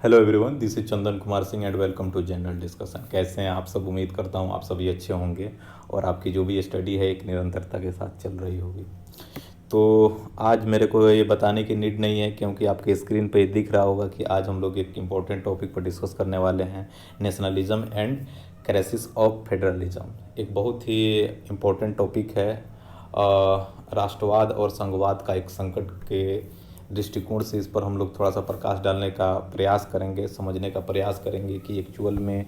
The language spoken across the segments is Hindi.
Hello everyone, this is Chandan Kumar Singh and welcome to general discussion. कैसे हैं आप सब? उम्मीद करता हूं आप सभी अच्छे होंगे और आपकी जो भी स्टडी है एक निरंतरता के साथ चल रही होगी। तो आज मेरे को ये बताने की नीड नहीं है, क्योंकि आपके स्क्रीन पे दिख रहा होगा कि आज हम लोग एक इम्पोर्टेंट टॉपिक पर डिस्कस करने वाले हैं, nationalism and crisis of federalism. एक बहुत ही इम्पोर्टेंट टॉपिक है। राष्ट्रवाद और संघवाद का एक संकट के दृष्टिकोण से इस पर हम लोग थोड़ा सा प्रकाश डालने का प्रयास करेंगे, समझने का प्रयास करेंगे कि एक्चुअल में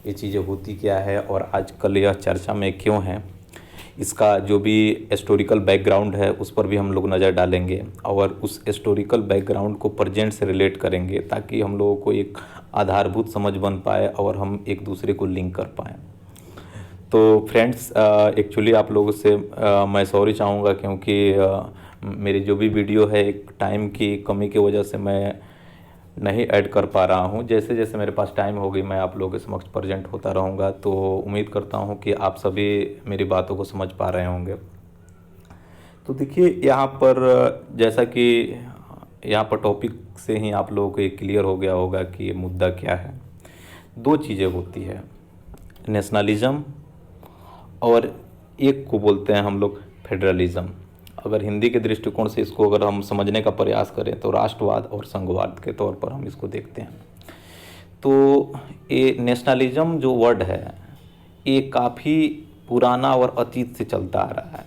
ये चीज़ें होती क्या है और आजकल यह चर्चा में क्यों है। इसका जो भी हिस्टोरिकल बैकग्राउंड है उस पर भी हम लोग नज़र डालेंगे और उस हिस्टोरिकल बैकग्राउंड को प्रेजेंट से रिलेट करेंगे, ताकि हम लोगों को एक आधारभूत समझ बन पाए और हम एक दूसरे को लिंक कर पाएँ। तो फ्रेंड्स, एक्चुअली आप लोगों से मैं सॉरी चाहूँगा, क्योंकि मेरी जो भी वीडियो है एक टाइम की कमी की वजह से मैं नहीं ऐड कर पा रहा हूँ। जैसे जैसे मेरे पास टाइम होगी मैं आप लोगों के समक्ष प्रेजेंट होता रहूँगा। तो उम्मीद करता हूँ कि आप सभी मेरी बातों को समझ पा रहे होंगे। तो देखिए, यहाँ पर जैसा कि यहाँ पर टॉपिक से ही आप लोगों को ये क्लियर हो गया होगा कि ये मुद्दा क्या है। दो चीज़ें होती है, नेशनलिज्म और एक को बोलते हैं हम लोग फेडरलिज्म। अगर हिंदी के दृष्टिकोण से इसको अगर हम समझने का प्रयास करें तो राष्ट्रवाद और संघवाद के तौर पर हम इसको देखते हैं। तो ये नेशनलिज्म जो वर्ड है ये काफ़ी पुराना और अतीत से चलता आ रहा है।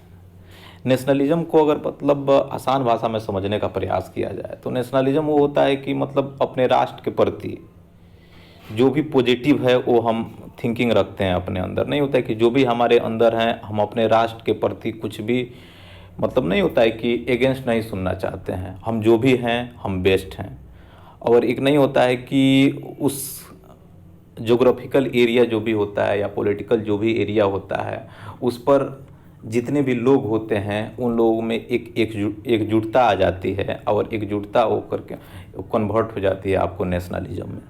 नेशनलिज्म को अगर मतलब आसान भाषा में समझने का प्रयास किया जाए तो नेशनलिज्म वो होता है कि मतलब अपने राष्ट्र के प्रति जो भी पॉजिटिव है वो हम थिंकिंग रखते हैं अपने अंदर। नहीं होता है कि जो भी हमारे अंदर हैं हम अपने राष्ट्र के प्रति कुछ भी मतलब नहीं होता है कि अगेंस्ट नहीं सुनना चाहते हैं। हम जो भी हैं हम बेस्ट हैं। और एक नहीं होता है कि उस जोग्राफिकल एरिया जो भी होता है या पॉलिटिकल जो भी एरिया होता है उस पर जितने भी लोग होते हैं उन लोगों में एकजुटता आ जाती है और एकजुटता होकर के कन्वर्ट हो जाती है आपको नेशनलिज्म में।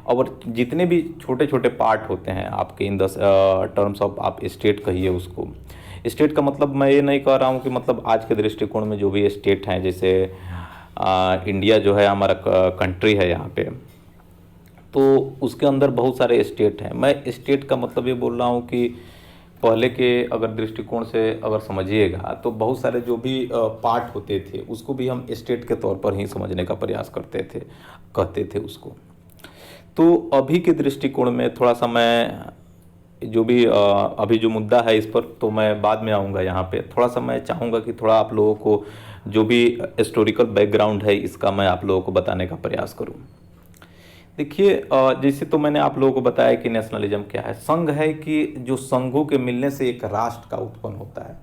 और जितने भी छोटे छोटे पार्ट होते हैं आपके इन द टर्म्स ऑफ आप स्टेट कहिए उसको। स्टेट का मतलब मैं ये नहीं कह रहा हूँ कि मतलब आज के दृष्टिकोण में जो भी स्टेट हैं, जैसे इंडिया जो है हमारा कंट्री है यहाँ पे, तो उसके अंदर बहुत सारे स्टेट हैं। मैं स्टेट का मतलब ये बोल रहा हूँ कि पहले के अगर दृष्टिकोण से अगर समझिएगा तो बहुत सारे जो भी पार्ट होते थे उसको भी हम स्टेट के तौर पर ही समझने का प्रयास करते थे, कहते थे उसको। तो अभी के दृष्टिकोण में थोड़ा सा मैं जो भी अभी जो मुद्दा है इस पर तो मैं बाद में आऊँगा। यहाँ पे थोड़ा सा मैं चाहूँगा कि थोड़ा आप लोगों को जो भी हिस्टोरिकल बैकग्राउंड है इसका मैं आप लोगों को बताने का प्रयास करूँ। देखिए, जैसे तो मैंने आप लोगों को बताया कि नेशनलिज्म क्या है। संघ है कि जो संघों के मिलने से एक राष्ट्र का उत्पन्न होता है,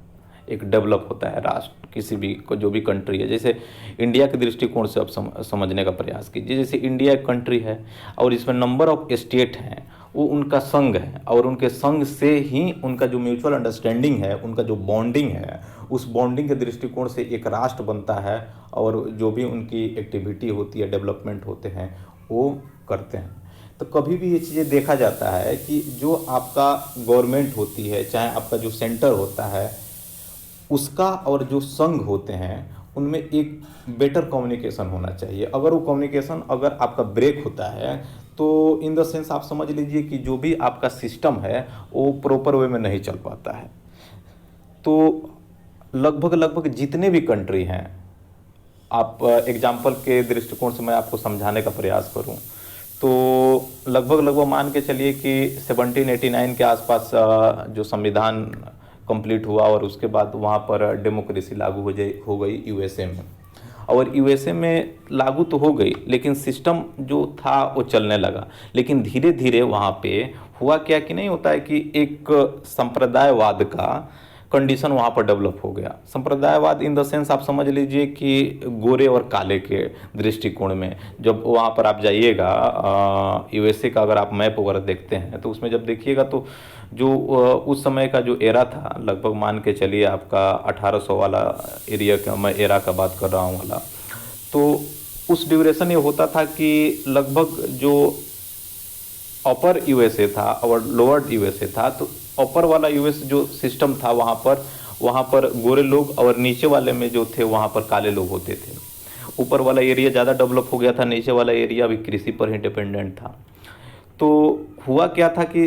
एक डेवलप होता है राष्ट्र किसी भी को, जो भी कंट्री है। जैसे इंडिया के दृष्टिकोण से आप समझने का प्रयास कीजिए। जैसे इंडिया एक कंट्री है और इसमें नंबर ऑफ स्टेट हैं, वो उनका संघ है और उनके संघ से ही उनका जो म्यूचुअल अंडरस्टैंडिंग है, उनका जो बॉन्डिंग है, उस बॉन्डिंग के दृष्टिकोण से एक राष्ट्र बनता है और जो भी उनकी एक्टिविटी होती है, डेवलपमेंट होते हैं, वो करते हैं। तो कभी भी ये चीज़ें देखा जाता है कि जो आपका गवर्नमेंट होती है, चाहे आपका जो सेंटर होता है, उसका और जो संघ होते हैं उनमें एक बेटर कम्युनिकेशन होना चाहिए। अगर वो कम्युनिकेशन अगर आपका ब्रेक होता है तो इन द सेंस आप समझ लीजिए कि जो भी आपका सिस्टम है वो प्रॉपर वे में नहीं चल पाता है। तो लगभग लगभग जितने भी कंट्री हैं, आप एग्जाम्पल के दृष्टिकोण से मैं आपको समझाने का प्रयास करूं तो लगभग लगभग मान के चलिए कि 1789 के आसपास जो संविधान कंप्लीट हुआ और उसके बाद वहाँ पर डेमोक्रेसी लागू हो गई यूएसए में। और यूएसए में लागू तो हो गई लेकिन सिस्टम जो था वो चलने लगा। लेकिन धीरे धीरे वहाँ पे हुआ क्या कि नहीं होता है कि एक संप्रदायवाद का कंडीशन वहाँ पर डेवलप हो गया। संप्रदायवाद इन द सेंस आप समझ लीजिए कि गोरे और काले के दृष्टिकोण में। जब वहाँ पर आप जाइएगा यूएसए का अगर आप मैप वगैरह देखते हैं तो उसमें जब देखिएगा तो जो उस समय का जो एरा था, लगभग मान के चलिए आपका 1800 वाला एरिया का मैं एरा का बात कर रहा हूँ वाला, तो उस ड्यूरेशन ये होता था कि लगभग जो अपर यूएसए था और लोअर यूएसए था, तो अपर वाला यूएस जो सिस्टम था वहाँ पर गोरे लोग और नीचे वाले में जो थे वहाँ पर काले लोग होते थे। ऊपर वाला एरिया ज़्यादा डेवलप हो गया था, नीचे वाला एरिया अभी कृषि पर ही डिपेंडेंट था। तो हुआ क्या था कि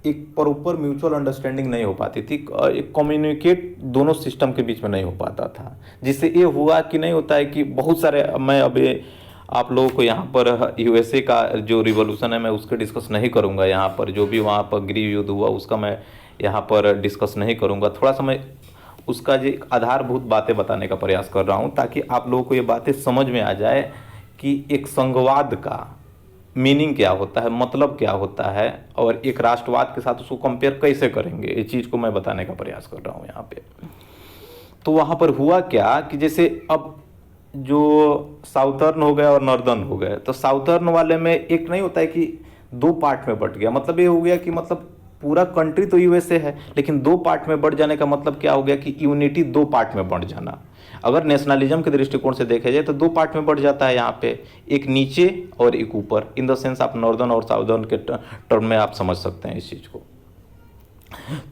एक प्रॉपर म्यूचुअल अंडरस्टैंडिंग नहीं हो पाती थी, एक कम्युनिकेट दोनों सिस्टम के बीच में नहीं हो पाता था, जिससे ये हुआ कि नहीं होता है कि बहुत सारे, मैं अभी आप लोगों को यहाँ पर यूएसए का जो रिवॉल्यूशन है मैं उसके डिस्कस नहीं करूँगा यहाँ पर, जो भी वहाँ पर गृह युद्ध हुआ उसका मैं यहाँ पर डिस्कस नहीं करूँगा। थोड़ा सा मैं उसका जो आधारभूत बातें बताने का प्रयास कर रहा हूँ ताकि आप लोगों को ये बातें समझ में आ जाए कि एक संघवाद का मीनिंग क्या होता है, मतलब क्या होता है, और एक राष्ट्रवाद के साथ उसको कंपेयर कैसे करेंगे, ये चीज़ को मैं बताने का प्रयास कर रहा हूँ यहाँ पे। तो वहाँ पर हुआ क्या कि जैसे अब जो साउथर्न हो गया और नॉर्दर्न हो गए, तो साउथर्न वाले में एक नहीं होता है कि दो पार्ट में बट गया, मतलब ये हो गया कि मतलब पूरा कंट्री तो यूएसए है लेकिन दो पार्ट में बट जाने का मतलब क्या हो गया कि यूनिटी दो पार्ट में बट जाना। अगर नेशनलिज्म के दृष्टिकोण से देखा जाए तो दो पार्ट में बढ़ जाता है यहाँ पे, एक नीचे और एक ऊपर, इन द सेंस आप नॉर्दर्न और साउदर्न के टर्म में आप समझ सकते हैं इस चीज़ को।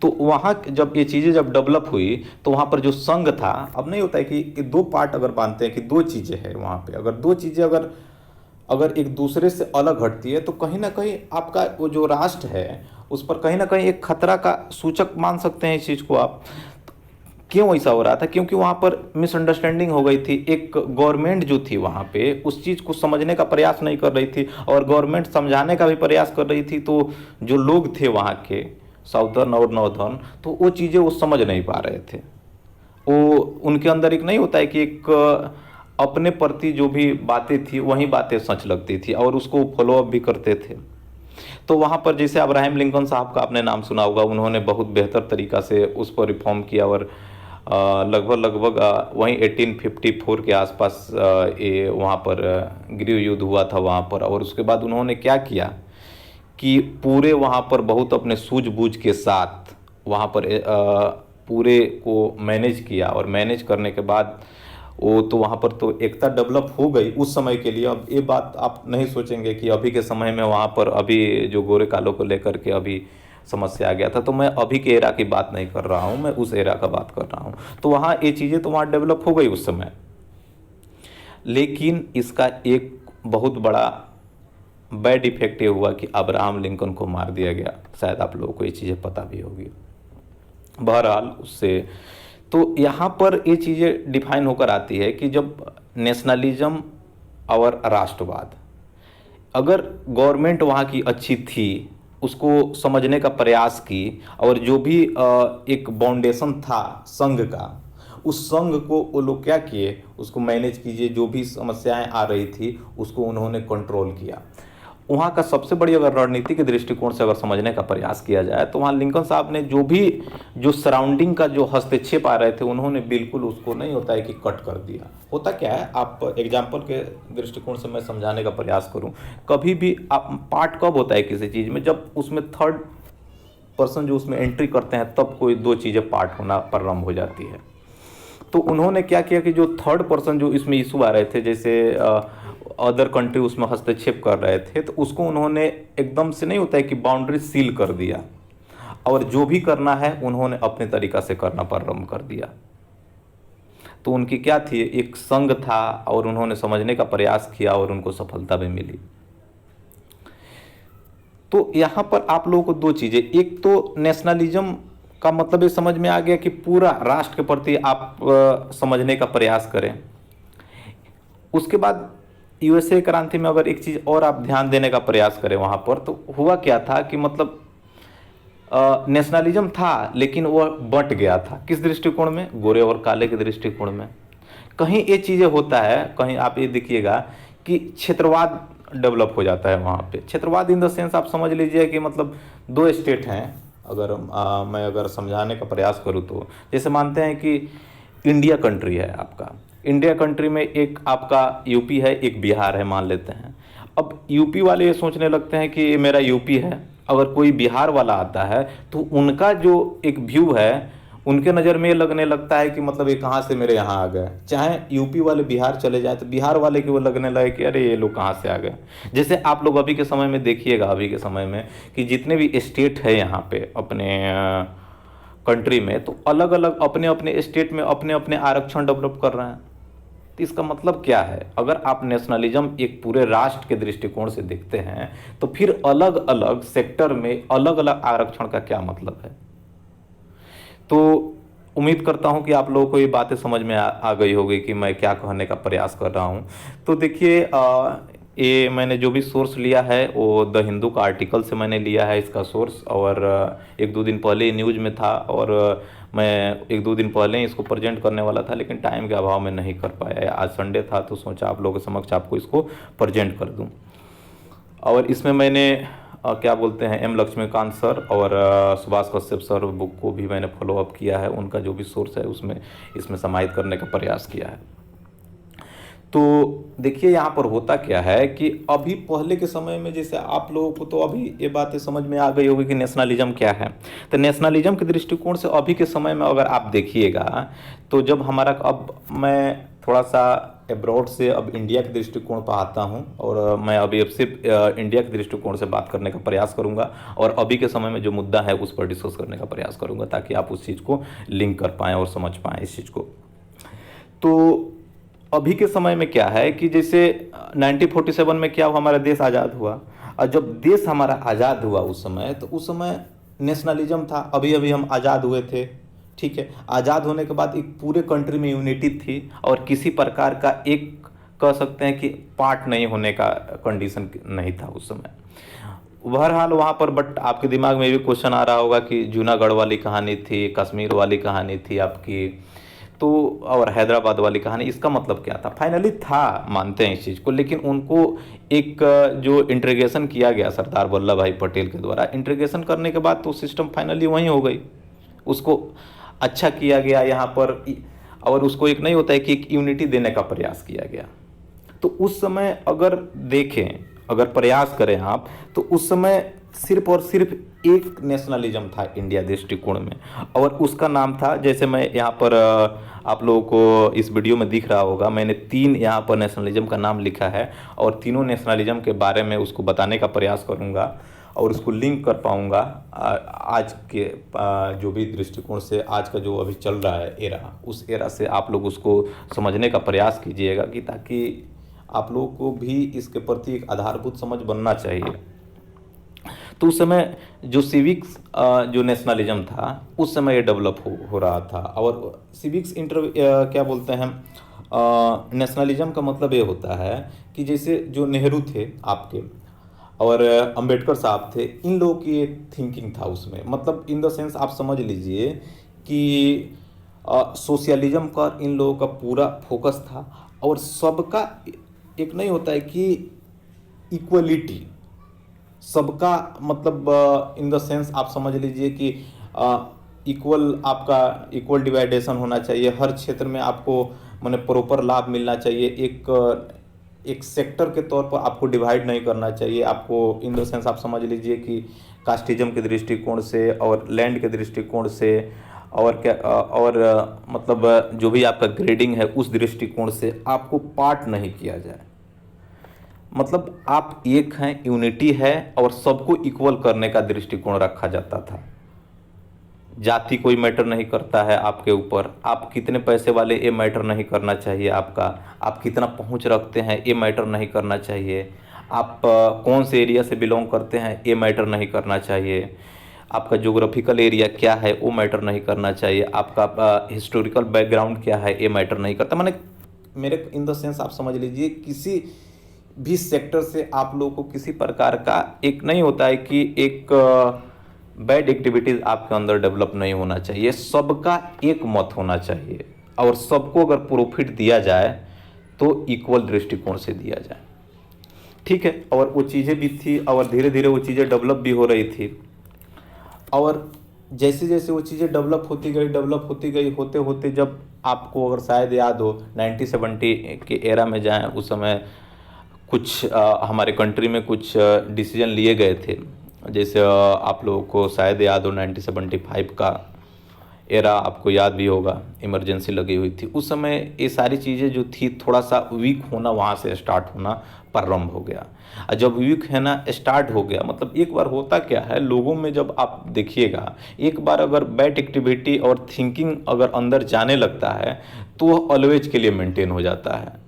तो वहाँ जब ये चीज़ें जब डेवलप हुई तो वहाँ पर जो संघ था, अब नहीं होता है कि दो पार्ट अगर मानते हैं कि दो चीज़ें हैं वहाँ पे, अगर दो चीज़ें अगर एक दूसरे से अलग हटती है तो कहीं ना कहीं आपका वो जो राष्ट्र है उस पर कहीं ना कहीं एक खतरा का सूचक मान सकते हैं इस चीज़ को आप। क्यों ऐसा हो रहा था? क्योंकि वहाँ पर मिसअंडरस्टैंडिंग हो गई थी, एक गवर्नमेंट जो थी वहाँ पे उस चीज़ को समझने का प्रयास नहीं कर रही थी, और गवर्नमेंट समझाने का भी प्रयास कर रही थी तो जो लोग थे वहाँ के साउदर्न और नॉर्दर्न, तो वो चीज़ें वो समझ नहीं पा रहे थे। वो उनके अंदर एक नहीं होता है कि एक अपने प्रति जो भी बातें थी वही बातें सच लगती थी और उसको फॉलो अप भी करते थे। तो वहाँ पर जैसे अब्राहम लिंकन साहब का आपने नाम सुना होगा, उन्होंने बहुत बेहतर तरीक़ा से उस पर रिफॉर्म किया और लगभग वहीं 1854 के आसपास ये वहाँ पर गृह युद्ध हुआ था वहाँ पर। और उसके बाद उन्होंने क्या किया कि पूरे वहाँ पर बहुत अपने सूझबूझ के साथ वहाँ पर पूरे को मैनेज किया, और मैनेज करने के बाद वो तो वहाँ पर तो एकता डेवलप हो गई उस समय के लिए। अब ये बात आप नहीं सोचेंगे कि अभी के समय में वहाँ पर अभी जो गोरे कालों को लेकर के अभी समस्या आ गया था, तो मैं अभी के एरा की बात नहीं कर रहा हूँ, मैं उस एरा का बात कर रहा हूँ। तो वहाँ ये चीज़ें तो वहाँ डेवलप हो गई उस समय, लेकिन इसका एक बहुत बड़ा बैड इफेक्ट ये हुआ कि अब्राहम लिंकन को मार दिया गया। शायद आप लोगों को ये चीज़ें पता भी होगी। बहरहाल उससे तो यहाँ पर ये चीज़ें डिफाइन होकर आती है कि जब नेशनलिज्म और राष्ट्रवाद, अगर गवर्नमेंट वहाँ की अच्छी थी, उसको समझने का प्रयास की, और जो भी एक बाउंडेशन था संघ का, उस संघ को वो लोग क्या किए, उसको मैनेज कीजिए, जो भी समस्याएं आ रही थी उसको उन्होंने कंट्रोल किया। वहाँ का सबसे बड़ी अगर रणनीति के दृष्टिकोण से अगर समझने का प्रयास किया जाए तो वहाँ लिंकन साहब ने जो सराउंडिंग का जो हस्तक्षेप आ रहे थे उन्होंने बिल्कुल उसको नहीं होता है कि कट कर दिया। होता क्या है, आप एग्जाम्पल के दृष्टिकोण से मैं समझाने का प्रयास करूँ, कभी भी आप पार्ट कब होता है किसी चीज़ में, जब उसमें थर्ड पर्सन जो उसमें एंट्री करते हैं तब कोई दो चीज़ें पार्ट होना प्रारंभ हो जाती है। तो उन्होंने क्या किया कि जो थर्ड पर्सन जो इसमें इशू आ रहे थे, जैसे अदर कंट्री उसमें हस्तक्षेप कर रहे थे, तो उसको उन्होंने एकदम से नहीं होता है कि बाउंड्री सील कर दिया, और जो भी करना है उन्होंने अपने तरीक़ा से करना प्रारंभ कर दिया। तो उनकी क्या थी, एक संघ था और उन्होंने समझने का प्रयास किया और उनको सफलता भी मिली। तो यहाँ पर आप लोगों को दो चीज़ें, एक तो नेशनलिज्म का मतलब ये समझ में आ गया कि पूरा राष्ट्र के प्रति आप समझने का प्रयास करें। उसके बाद यूएसए क्रांति में अगर एक चीज़ और आप ध्यान देने का प्रयास करें वहाँ पर, तो हुआ क्या था कि मतलब नेशनलिज्म था लेकिन वह बंट गया था। किस दृष्टिकोण में? गोरे और काले के दृष्टिकोण में। कहीं ये चीज़ें होता है, कहीं आप ये देखिएगा कि क्षेत्रवाद डेवलप हो जाता है वहाँ पे। क्षेत्रवाद इन द सेंस आप समझ लीजिए कि मतलब दो स्टेट हैं, अगर मैं अगर समझाने का प्रयास करूँ तो जैसे मानते हैं कि इंडिया कंट्री है आपका, इंडिया कंट्री में एक आपका यूपी है, एक बिहार है मान लेते हैं। अब यूपी वाले ये सोचने लगते हैं कि ये मेरा यूपी है, अगर कोई बिहार वाला आता है तो उनका जो एक व्यू है उनके नज़र में ये लगने लगता है कि मतलब ये कहाँ से मेरे यहाँ आ गए। चाहे यूपी वाले बिहार चले जाए तो बिहार वाले के वो लगने लगे कि अरे ये लोग कहाँ से आ गए। जैसे आप लोग अभी के समय में देखिएगा, अभी के समय में कि जितने भी स्टेट है यहाँ पे अपने कंट्री में, तो अलग अलग अपने अपने स्टेट में अपने अपने आरक्षण डेवलप कर रहे हैं। तो इसका मतलब क्या है? अगर आप नेशनलिज्म एक पूरे राष्ट्र के दृष्टिकोण से देखते हैं तो फिर अलग अलग सेक्टर में अलग अलग आरक्षण का क्या मतलब है? तो उम्मीद करता हूं कि आप लोगों को ये बातें समझ में आ गई होगी कि मैं क्या कहने का प्रयास कर रहा हूं। तो देखिए, ये मैंने जो भी सोर्स लिया है वो द हिंदू का आर्टिकल से मैंने लिया है इसका सोर्स, और एक दो दिन पहले न्यूज़ में था, और मैं एक दो दिन पहले ही इसको प्रेजेंट करने वाला था, लेकिन टाइम के अभाव में नहीं कर पाया। आज संडे था तो सोचा आप लोगों के समक्ष आपको इसको प्रेजेंट कर दूं। और इसमें मैंने क्या बोलते हैं, एम लक्ष्मीकांत सर और सुभाष कश्यप सर बुक को भी मैंने फॉलो अप किया है, उनका जो भी सोर्स है उसमें इसमें समाहित करने का प्रयास किया है। तो देखिए यहाँ पर होता क्या है कि अभी पहले के समय में, जैसे आप लोगों को तो अभी ये बातें समझ में आ गई होगी कि नेशनलिज्म क्या है। तो नेशनलिज्म के दृष्टिकोण से अभी के समय में अगर आप देखिएगा तो जब हमारा, अब मैं थोड़ा सा अब्रॉड से अब इंडिया के दृष्टिकोण पर आता हूं, और मैं अभी अब सिर्फ इंडिया के दृष्टिकोण से बात करने का प्रयास करूंगा, और अभी के समय में जो मुद्दा है उस पर डिस्कस करने का प्रयास करूंगा, ताकि आप उस चीज़ को लिंक कर पाएँ और समझ पाएँ इस चीज़ को। तो अभी के समय में क्या है कि जैसे 1947 में क्या हुआ, हमारा देश आज़ाद हुआ, और जब देश हमारा आज़ाद हुआ उस समय, तो उस समय नेशनलिज्म था, अभी अभी हम आज़ाद हुए थे, ठीक है। आज़ाद होने के बाद एक पूरे कंट्री में यूनिटी थी, और किसी प्रकार का एक कह सकते हैं कि पार्ट नहीं होने का कंडीशन नहीं था उस समय। बहरहाल वहाँ पर, बट आपके दिमाग में भी क्वेश्चन आ रहा होगा कि जूनागढ़ वाली कहानी थी, कश्मीर वाली कहानी थी आपकी, तो और हैदराबाद वाली कहानी, इसका मतलब क्या था? फाइनली था, मानते हैं इस चीज़ को, लेकिन उनको एक जो इंट्रीगेशन किया गया सरदार वल्लभ भाई पटेल के द्वारा, इंट्रीगेशन करने के बाद तो सिस्टम फाइनली वहीं हो गई, उसको अच्छा किया गया यहाँ पर, और उसको एक नहीं होता है कि एक यूनिटी देने का प्रयास किया गया। तो उस समय अगर देखें, अगर प्रयास करें आप, तो उस समय सिर्फ और सिर्फ एक नेशनलिज्म था इंडिया दृष्टिकोण में, और उसका नाम था, जैसे मैं यहाँ पर आप लोगों को इस वीडियो में दिख रहा होगा, मैंने 3 यहाँ पर नेशनलिज्म का नाम लिखा है, और तीनों नेशनलिज्म के बारे में उसको बताने का प्रयास करूँगा, और उसको लिंक कर पाऊँगा आज के जो भी दृष्टिकोण से, आज का जो अभी चल रहा है एरा, उस एरा से आप लोग उसको समझने का प्रयास कीजिएगा, कि ताकि आप लोगों को भी इसके प्रति एक आधारभूत समझ बनना चाहिए। तो उस समय जो सिविक्स जो नेशनलिज्म था उस समय ये डेवलप हो रहा था, और सिविक्स क्या बोलते हैं, नेशनलिज्म का मतलब ये होता है कि जैसे जो नेहरू थे आपके, और अंबेडकर साहब थे, इन लोगों की एक थिंकिंग था उसमें, मतलब इन द सेंस आप समझ लीजिए कि सोशलिज्म का इन लोगों का पूरा फोकस था, और सबका एक नहीं होता है कि इक्वलिटी, सबका मतलब इन द सेंस आप समझ लीजिए कि इक्वल, आपका इक्वल डिवाइडेशन होना चाहिए, हर क्षेत्र में आपको माने प्रॉपर लाभ मिलना चाहिए, एक सेक्टर के तौर पर आपको डिवाइड नहीं करना चाहिए, आपको इन द सेंस आप समझ लीजिए कि कास्टिज्म के दृष्टिकोण से और लैंड के दृष्टिकोण से, और क्या और मतलब जो भी आपका ग्रेडिंग है उस दृष्टिकोण से आपको पार्ट नहीं किया जाए, मतलब आप एक हैं, यूनिटी है, और सबको इक्वल करने का दृष्टिकोण रखा जाता था। जाति कोई मैटर नहीं करता है आपके ऊपर, आप कितने पैसे वाले ये मैटर नहीं करना चाहिए, आपका आप कितना पहुंच रखते हैं ये मैटर नहीं करना चाहिए, आप कौन से एरिया से बिलोंग करते हैं ये मैटर नहीं करना चाहिए, आपका ज्योग्राफिकल एरिया क्या है वो मैटर नहीं करना चाहिए, आपका हिस्टोरिकल बैकग्राउंड क्या है ये मैटर नहीं करता। माने मेरे इन द सेंस आप समझ लीजिए किसी भी सेक्टर से आप लोगों को किसी प्रकार का एक नहीं होता है कि एक बैड एक्टिविटीज़ आपके अंदर डेवलप नहीं होना चाहिए, सबका एक मत होना चाहिए, और सबको अगर प्रॉफिट दिया जाए तो इक्वल दृष्टिकोण से दिया जाए, ठीक है। और वो चीज़ें भी थी, और धीरे धीरे वो चीज़ें डेवलप भी हो रही थी, और जैसे जैसे वो चीज़ें डेवलप होती गई होते होते, जब आपको अगर शायद याद हो 1970 के एरा में जाएं, उस समय कुछ हमारे कंट्री में कुछ डिसीजन लिए गए थे, जैसे आप लोगों को शायद याद हो 1975 का एरा आपको याद भी होगा, इमरजेंसी लगी हुई थी उस समय। ये सारी चीज़ें जो थी थोड़ा सा वीक होना वहाँ से स्टार्ट होना प्रारंभ हो गया। और जब वीक है ना स्टार्ट हो गया, मतलब एक बार होता क्या है लोगों में, जब आप देखिएगा एक बार अगर बैड एक्टिविटी और थिंकिंग अगर अंदर जाने लगता है तो वह ऑलवेज के लिए मेंटेन हो जाता है।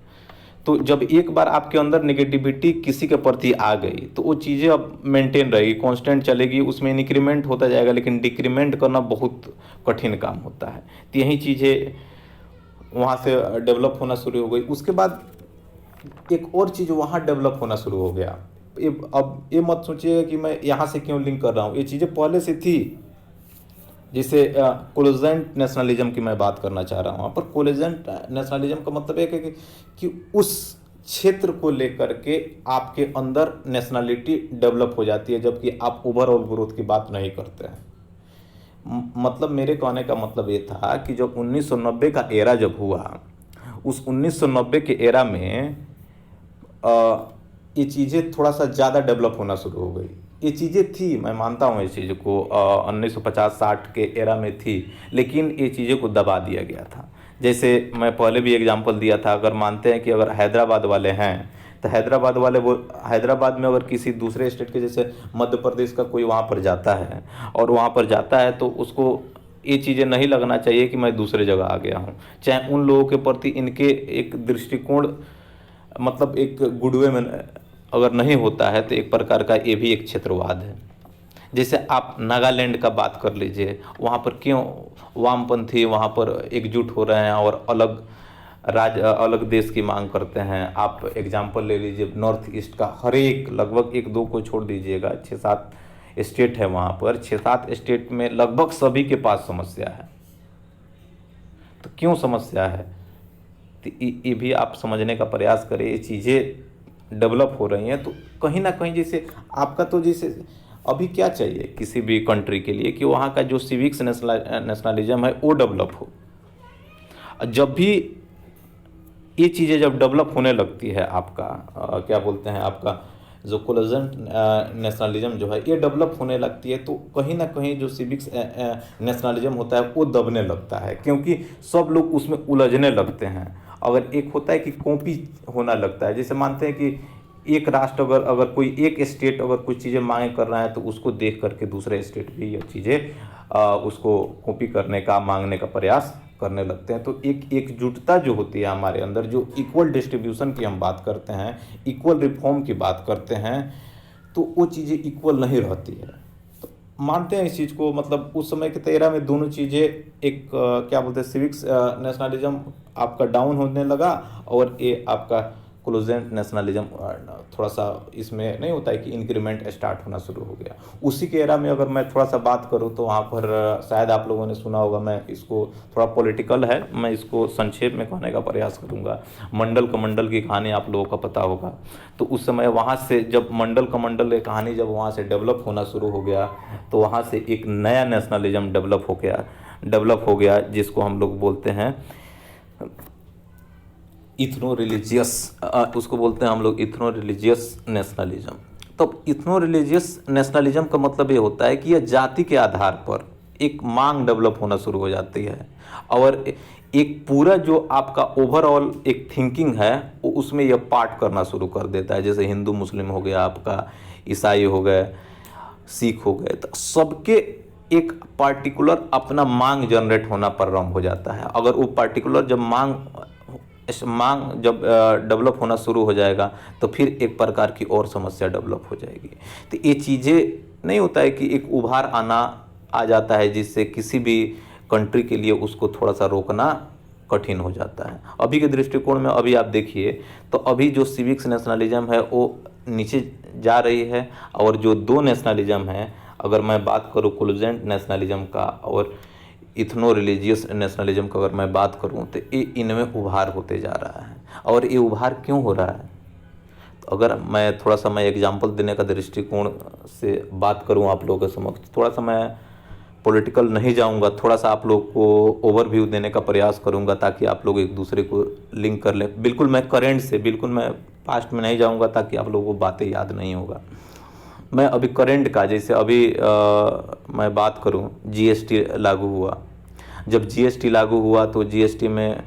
तो जब एक बार आपके अंदर नेगेटिविटी किसी के प्रति आ गई तो वो चीज़ें अब मेंटेन रहेगी, कांस्टेंट चलेगी, उसमें इंक्रीमेंट होता जाएगा, लेकिन डिक्रीमेंट करना बहुत कठिन काम होता है। तो यही चीज़ें वहाँ से डेवलप होना शुरू हो गई। उसके बाद एक और चीज़ वहाँ डेवलप होना शुरू हो गया। अब ये मत सोचिएगा कि मैं यहाँ से क्यों लिंक कर रहा हूँ, ये चीज़ें पहले से थी। जैसे कोलिजेंट नेशनलिज्म की मैं बात करना चाह रहा हूँ। वहाँ पर कोलिजेंट नेशनलिज्म का मतलब एक है कि उस क्षेत्र को लेकर के आपके अंदर नेशनलिटी डेवलप हो जाती है, जबकि आप ओवरऑल ग्रोथ की बात नहीं करते हैं। मतलब मेरे कहने का मतलब ये था कि जब 1990 का एरा जब हुआ, उस 1990 के एरा में ये चीज़ें थोड़ा सा ज़्यादा डेवलप होना शुरू हो गई। ये चीज़ें थी, मैं मानता हूँ इस चीज़ को 1950-60 के एरा में थी, लेकिन ये चीज़ों को दबा दिया गया था। जैसे मैं पहले भी एग्जांपल दिया था, अगर मानते हैं कि अगर हैदराबाद वाले हैं तो हैदराबाद वाले वो हैदराबाद में अगर किसी दूसरे स्टेट के जैसे मध्य प्रदेश का कोई वहाँ पर जाता है और वहाँ पर जाता है तो उसको ये चीज़ें नहीं लगना चाहिए कि मैं दूसरे जगह आ गया हूँ। चाहे उन लोगों के प्रति इनके एक दृष्टिकोण मतलब एक गुडवे में अगर नहीं होता है तो एक प्रकार का ये भी एक क्षेत्रवाद है। जैसे आप नागालैंड का बात कर लीजिए, वहाँ पर क्यों वामपंथी वहाँ पर एकजुट हो रहे हैं और अलग देश की मांग करते हैं। आप एग्जांपल ले लीजिए नॉर्थ ईस्ट का, हर एक लगभग 1-2 को छोड़ दीजिएगा, 6-7 स्टेट है वहाँ पर, 6-7 स्टेट में लगभग सभी के पास समस्या है। तो क्यों समस्या है तो ये भी आप समझने का प्रयास करें। ये चीज़ें डेवलप हो रही हैं तो कहीं ना कहीं जैसे आपका तो जैसे अभी क्या चाहिए किसी भी कंट्री के लिए कि वहाँ का जो सिविक्स नेशनलिज्म है वो डेवलप हो। जब भी ये चीज़ें जब डेवलप होने लगती है आपका क्या बोलते हैं आपका जो कोलिजेंट नेशनलिज्म जो है ये डेवलप होने लगती है तो कहीं ना कहीं जो सिविक्स नेशनलिज्म होता है वो दबने लगता है, क्योंकि सब लोग उसमें उलझने लगते हैं। अगर एक होता है कि कॉपी होना लगता है, जैसे मानते हैं कि एक राष्ट्र अगर कोई एक स्टेट अगर कुछ चीज़ें मांग कर रहा है तो उसको देख करके दूसरे स्टेट भी ये चीज़ें उसको कॉपी करने का मांगने का प्रयास करने लगते हैं। तो एक एकजुटता जो होती है हमारे अंदर, जो इक्वल डिस्ट्रीब्यूशन की हम बात करते हैं, इक्वल रिफॉर्म की बात करते हैं, तो वो चीज़ें इक्वल नहीं रहती है। तो मानते हैं इस चीज़ को, मतलब उस समय के तेरा में दोनों चीज़ें एक क्या बोलते हैं सिविक्स नेशनलिज्म आपका डाउन होने लगा और ये आपका कोलिजेंट नेशनलिज्म थोड़ा सा इसमें नहीं होता है कि इंक्रीमेंट स्टार्ट होना शुरू हो गया। उसी के एरा में अगर मैं थोड़ा सा बात करूं तो वहाँ पर शायद आप लोगों ने सुना होगा, मैं इसको थोड़ा पॉलिटिकल है, मैं इसको संक्षेप में कहने का प्रयास करूंगा। मंडल कमंडल की कहानी आप लोगों का पता होगा। तो उस समय वहाँ से जब मंडल कमंडल की कहानी जब वहाँ से डेवलप होना शुरू हो गया तो वहाँ से एक नया नेशनलिज्म डेवलप हो गया जिसको हम लोग बोलते हैं इथनो रिलीजियस, उसको बोलते हैं हम लोग इथनो रिलीजियस नेशनलिज्म। तो इथनो रिलीजियस नेशनलिज्म का मतलब ये होता है कि यह जाति के आधार पर एक मांग डेवलप होना शुरू हो जाती है और एक पूरा जो आपका ओवरऑल एक थिंकिंग है वो उसमें यह पार्ट करना शुरू कर देता है। जैसे हिंदू मुस्लिम हो गया, आपका ईसाई हो गए, सिख हो गए, तो सबके एक पार्टिकुलर अपना मांग जनरेट होना प्रारंभ हो जाता है। अगर वो पार्टिकुलर जब मांग जब डेवलप होना शुरू हो जाएगा तो फिर एक प्रकार की और समस्या डेवलप हो जाएगी। तो ये चीज़ें नहीं होता है कि एक उभार आ जाता है जिससे किसी भी कंट्री के लिए उसको थोड़ा सा रोकना कठिन हो जाता है। अभी के दृष्टिकोण में अभी आप देखिए तो अभी जो सिविक्स नेशनलिज्म है वो नीचे जा रही है और जो दो नेशनलिज्म है, अगर मैं बात करूँ कोलिजेंट नेशनलिज्म का और इथनो रिलीजियस नेशनलिज्म का अगर मैं बात करूं तो ये इनमें उभार होते जा रहा है। और ये उभार क्यों हो रहा है तो अगर मैं थोड़ा सा मैं एग्जांपल देने का दृष्टिकोण से बात करूं आप लोगों के समक्ष, थोड़ा सा मैं पॉलिटिकल नहीं जाऊंगा, थोड़ा सा आप लोग को ओवरव्यू देने का प्रयास करूंगा ताकि आप लोग एक दूसरे को लिंक कर लें। बिल्कुल मैं करेंट से, बिल्कुल मैं पास्ट में नहीं जाऊँगा ताकि आप लोगों को बातें याद नहीं होगा। मैं अभी करेंट का जैसे अभी मैं बात करूं, जीएसटी लागू हुआ। जब जीएसटी लागू हुआ तो जीएसटी में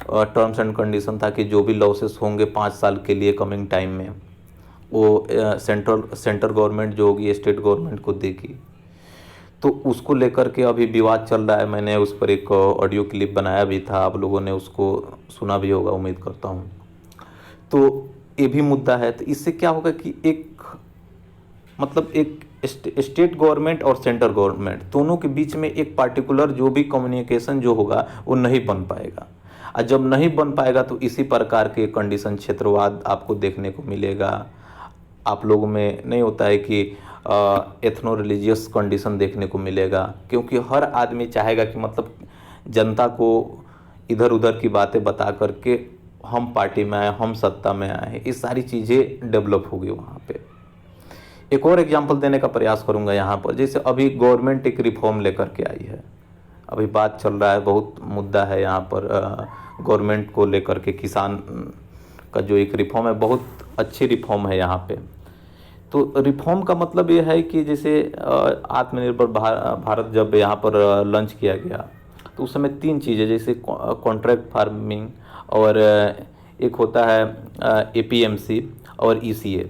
टर्म्स एंड कंडीशन था कि जो भी लॉसेस होंगे 5 साल के लिए कमिंग टाइम में वो सेंट्रल गवर्नमेंट जो होगी स्टेट गवर्नमेंट को देगी। तो उसको लेकर के अभी विवाद चल रहा है। मैंने उस पर एक ऑडियो क्लिप बनाया भी था, आप लोगों ने उसको सुना भी होगा उम्मीद करता हूँ। तो ये भी मुद्दा है। तो इससे क्या होगा कि एक स्टेट गवर्नमेंट और सेंट्रल गवर्नमेंट दोनों के बीच में एक पार्टिकुलर जो भी कम्युनिकेशन जो होगा वो नहीं बन पाएगा। और जब नहीं बन पाएगा तो इसी प्रकार के कंडीशन क्षेत्रवाद आपको देखने को मिलेगा। आप लोगों में नहीं होता है कि एथनो रिलीजियस कंडीशन देखने को मिलेगा, क्योंकि हर आदमी चाहेगा कि मतलब जनता को इधर उधर की बातें बता करके हम पार्टी में आए, हम सत्ता में आए, ये सारी चीज़ें डेवलप होगी वहाँ पे। एक और एग्जांपल देने का प्रयास करूँगा यहाँ पर। जैसे अभी गवर्नमेंट एक रिफॉर्म लेकर के आई है, अभी बात चल रहा है, बहुत मुद्दा है यहाँ पर गवर्नमेंट को लेकर के। किसान का जो एक रिफॉर्म है बहुत अच्छी रिफॉर्म है यहाँ पे। तो रिफॉर्म का मतलब ये है कि जैसे आत्मनिर्भर भारत जब यहाँ पर लॉन्च किया गया तो उस समय 3 चीज़ें, जैसे कॉन्ट्रैक्ट फार्मिंग और एक होता है एपीएमसी और ईसीए।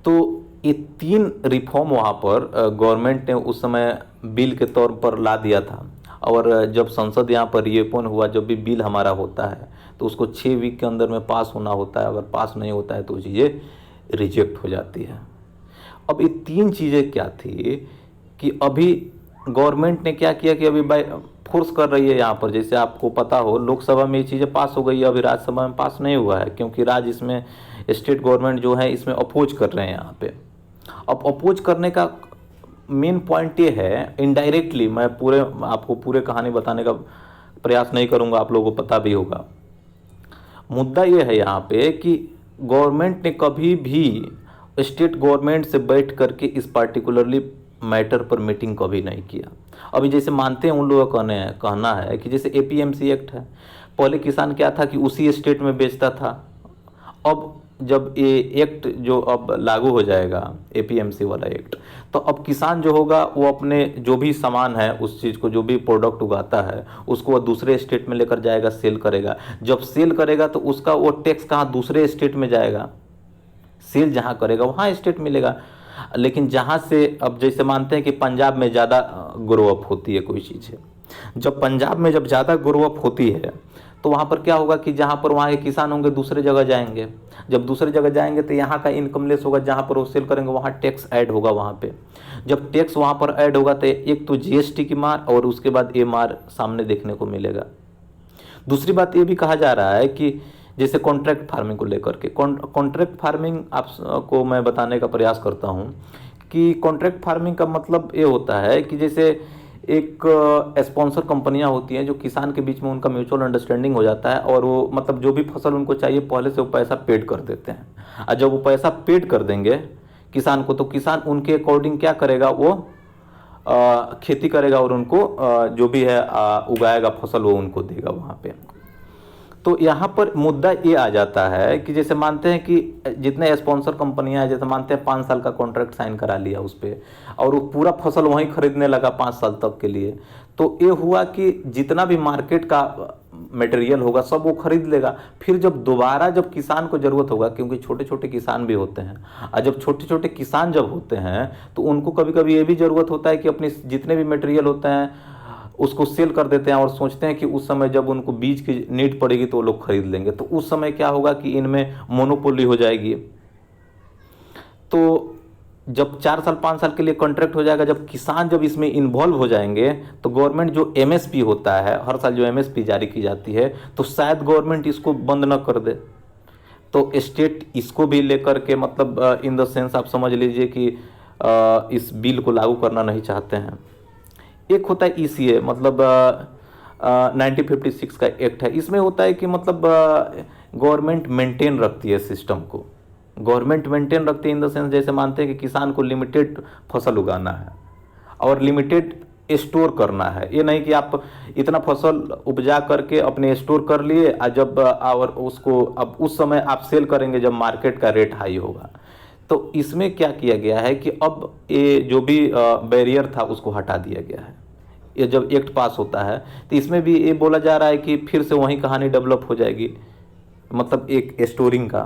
तो ये 3 रिफॉर्म वहाँ पर गवर्नमेंट ने उस समय बिल के तौर पर ला दिया था। और जब संसद यहाँ पर रीओपन हुआ, जब भी बिल हमारा होता है तो उसको 6 वीक के अंदर में पास होना होता है। अगर पास नहीं होता है तो चीज़ें रिजेक्ट हो जाती है। अब ये 3 चीज़ें क्या थी कि अभी गवर्नमेंट ने क्या किया कि अभी बाय फोर्स कर रही है यहाँ पर। जैसे आपको पता हो लोकसभा में ये चीज़ें पास हो गई है, अभी राज्यसभा में पास नहीं हुआ है, क्योंकि राज्य इसमें स्टेट गवर्नमेंट जो है इसमें अपोज कर रहे हैं यहाँ पे। अब अपोज करने का मेन पॉइंट ये है, इनडायरेक्टली मैं आपको पूरे कहानी बताने का प्रयास नहीं करूँगा, आप लोगों को पता भी होगा। मुद्दा ये है यहाँ पे कि गवर्नमेंट ने कभी भी स्टेट गवर्नमेंट से बैठ करके इस पार्टिकुलरली मैटर पर मीटिंग कभी नहीं किया। अभी जैसे मानते हैं उन लोगों का कहना है कि जैसे एपीएमसी एक्ट है, पहले किसान क्या था कि उसी स्टेट में बेचता था। अब जब ये एक्ट जो अब लागू हो जाएगा एपीएमसी वाला एक्ट, तो अब किसान जो होगा वो अपने जो भी सामान है उस चीज़ को, जो भी प्रोडक्ट उगाता है उसको वो दूसरे स्टेट में लेकर जाएगा, सेल करेगा। जब सेल करेगा तो उसका वो टैक्स कहाँ, दूसरे स्टेट में जाएगा। सेल जहाँ करेगा वहाँ स्टेट मिलेगा। लेकिन जहाँ से अब जैसे मानते हैं कि पंजाब में ज़्यादा ग्रो अप होती है कोई चीज़ है, जब पंजाब में जब ज़्यादा ग्रो अप होती है तो वहाँ पर क्या होगा कि जहाँ पर वहाँ के किसान होंगे दूसरे जगह जाएंगे। जब दूसरे जगह जाएंगे तो यहाँ का इनकम लेस होगा, जहाँ पर वो सेल करेंगे वहाँ टैक्स ऐड होगा वहाँ पे। जब टैक्स वहाँ पर ऐड होगा तो एक तो जीएसटी की मार और उसके बाद ये मार सामने देखने को मिलेगा। दूसरी बात ये भी कहा जा रहा है कि जैसे कॉन्ट्रैक्ट फार्मिंग को लेकर के, कॉन्ट्रैक्ट फार्मिंग आपको मैं बताने का प्रयास करता हूँ कि कॉन्ट्रैक्ट फार्मिंग का मतलब ये होता है कि जैसे एक स्पॉन्सर कंपनियां होती हैं जो किसान के बीच में उनका म्यूचुअल अंडरस्टैंडिंग हो जाता है और वो मतलब जो भी फसल उनको चाहिए पहले से वो पैसा पेड कर देते हैं। और जब वो पैसा पेड कर देंगे किसान को तो किसान उनके अकॉर्डिंग क्या करेगा, वो खेती करेगा और उनको जो भी है उगाएगा फसल वो उनको देगा वहाँ पे। तो यहाँ पर मुद्दा ये आ जाता है कि जैसे मानते हैं कि जितने स्पॉन्सर कंपनियां हैं, जैसे मानते हैं 5 साल का कॉन्ट्रैक्ट साइन करा लिया उस पर और वो पूरा फसल वहीं खरीदने लगा 5 साल तक के लिए, तो ये हुआ कि जितना भी मार्केट का मटेरियल होगा सब वो खरीद लेगा। फिर जब दोबारा जब किसान को ज़रूरत होगा, क्योंकि छोटे छोटे किसान भी होते हैं, और जब छोटे छोटे किसान जब होते हैं तो उनको कभी कभी ये भी ज़रूरत होता है कि अपने जितने भी मटेरियल होते हैं उसको सेल कर देते हैं और सोचते हैं कि उस समय जब उनको बीज की नीड पड़ेगी तो वो लोग खरीद लेंगे। तो उस समय क्या होगा कि इनमें मोनोपोली हो जाएगी। तो जब 4 साल 5 साल के लिए कॉन्ट्रैक्ट हो जाएगा, जब किसान जब इसमें इन्वॉल्व हो जाएंगे तो गवर्नमेंट जो एमएसपी होता है, हर साल जो एमएसपी जारी की जाती है, तो शायद गवर्नमेंट इसको बंद न कर दे। तो स्टेट इसको भी लेकर के मतलब इन द सेंस आप समझ लीजिए कि इस बिल को लागू करना नहीं चाहते हैं। एक होता है ईसीए, मतलब 1956 का एक्ट है। इसमें होता है कि मतलब गवर्नमेंट मेंटेन रखती है सिस्टम को, गवर्नमेंट मेंटेन रखती है इन द सेंस जैसे मानते हैं कि किसान को लिमिटेड फसल उगाना है और लिमिटेड स्टोर करना है। ये नहीं कि आप इतना फसल उपजा करके अपने स्टोर कर लिए और जब और उसको अब उस समय आप सेल करेंगे जब मार्केट का रेट हाई होगा। तो इसमें क्या किया गया है कि अब ये जो भी बैरियर था उसको हटा दिया गया है। ये जब एक्ट पास होता है तो इसमें भी ये बोला जा रहा है कि फिर से वही कहानी डेवलप हो जाएगी, मतलब एक स्टोरिंग का।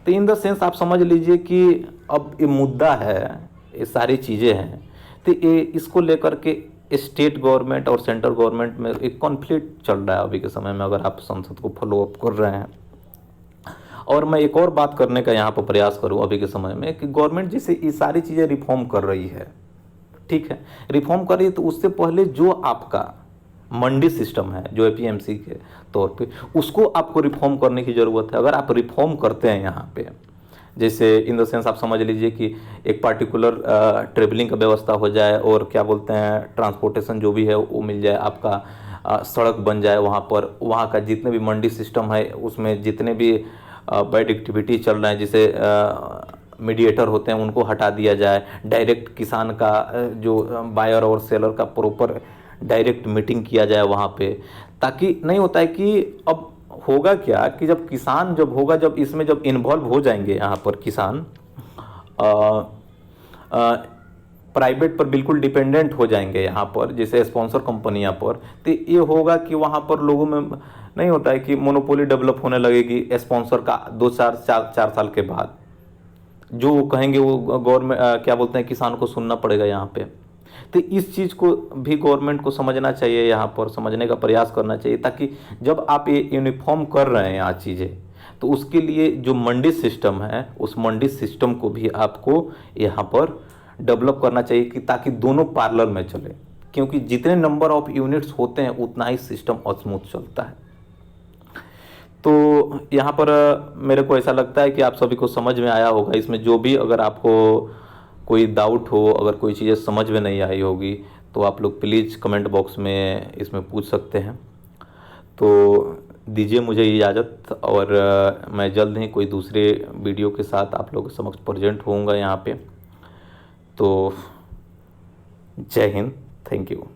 तो इन द सेंस आप समझ लीजिए कि अब ये मुद्दा है, ये सारी चीज़ें हैं, तो ये इसको लेकर के स्टेट गवर्नमेंट और सेंट्रल गवर्नमेंट में एक कॉन्फ्लिक्ट चल रहा है अभी के समय में, अगर आप संसद को फॉलो अप कर रहे हैं। और मैं एक और बात करने का यहाँ पर प्रयास करूँ अभी के समय में कि गवर्नमेंट जैसे ये सारी चीज़ें रिफॉर्म कर रही है, ठीक है, रिफॉर्म कर रही है, तो उससे पहले जो आपका मंडी सिस्टम है जो एपीएमसी के तौर पे, उसको आपको रिफॉर्म करने की ज़रूरत है। अगर आप रिफॉर्म करते हैं यहाँ पे, जैसे इन द सेंस आप समझ लीजिए कि एक पार्टिकुलर ट्रेवलिंग का व्यवस्था हो जाए, और क्या बोलते हैं ट्रांसपोर्टेशन जो भी है वो मिल जाए, आपका सड़क बन जाए वहाँ पर, वहाँ का जितने भी मंडी सिस्टम है उसमें जितने भी बैड एक्टिविटी चल रहे हैं, जिसे मीडिएटर होते हैं उनको हटा दिया जाए, डायरेक्ट किसान का जो बायर और सेलर का प्रॉपर डायरेक्ट मीटिंग किया जाए वहाँ पे, ताकि नहीं होता है कि अब होगा क्या कि जब किसान जब होगा, जब इसमें जब इन्वॉल्व हो जाएंगे यहाँ पर किसान प्राइवेट पर बिल्कुल डिपेंडेंट हो जाएंगे यहाँ पर, जैसे स्पॉन्सर कंपनियाँ पर, तो ये होगा कि वहाँ पर लोगों में नहीं होता है कि मोनोपोली डेवलप होने लगेगी स्पॉन्सर का 2-4 साल के बाद। जो वो कहेंगे वो गवर्नमेंट क्या बोलते हैं किसान को सुनना पड़ेगा यहाँ पे। तो इस चीज़ को भी गवर्नमेंट को समझना चाहिए, यहाँ पर समझने का प्रयास करना चाहिए, ताकि जब आप ये यूनिफॉर्म कर रहे हैं यहाँ चीज़ें, तो उसके लिए जो मंडी सिस्टम है उस मंडी सिस्टम को भी आपको यहाँ पर डेवलप करना चाहिए कि ताकि दोनों पार्लर में चले, क्योंकि जितने नंबर ऑफ यूनिट्स होते हैं उतना ही सिस्टम स्मूथ चलता है। तो यहाँ पर मेरे को ऐसा लगता है कि आप सभी को समझ में आया होगा। इसमें जो भी अगर आपको कोई डाउट हो, अगर कोई चीज़ें समझ में नहीं आई होगी, तो आप लोग प्लीज़ कमेंट बॉक्स में इसमें पूछ सकते हैं। तो दीजिए मुझे इजाज़त, और मैं जल्द ही कोई दूसरे वीडियो के साथ आप लोगों के समक्ष प्रेजेंट होऊंगा यहाँ पे। तो जय हिंद, थैंक यू।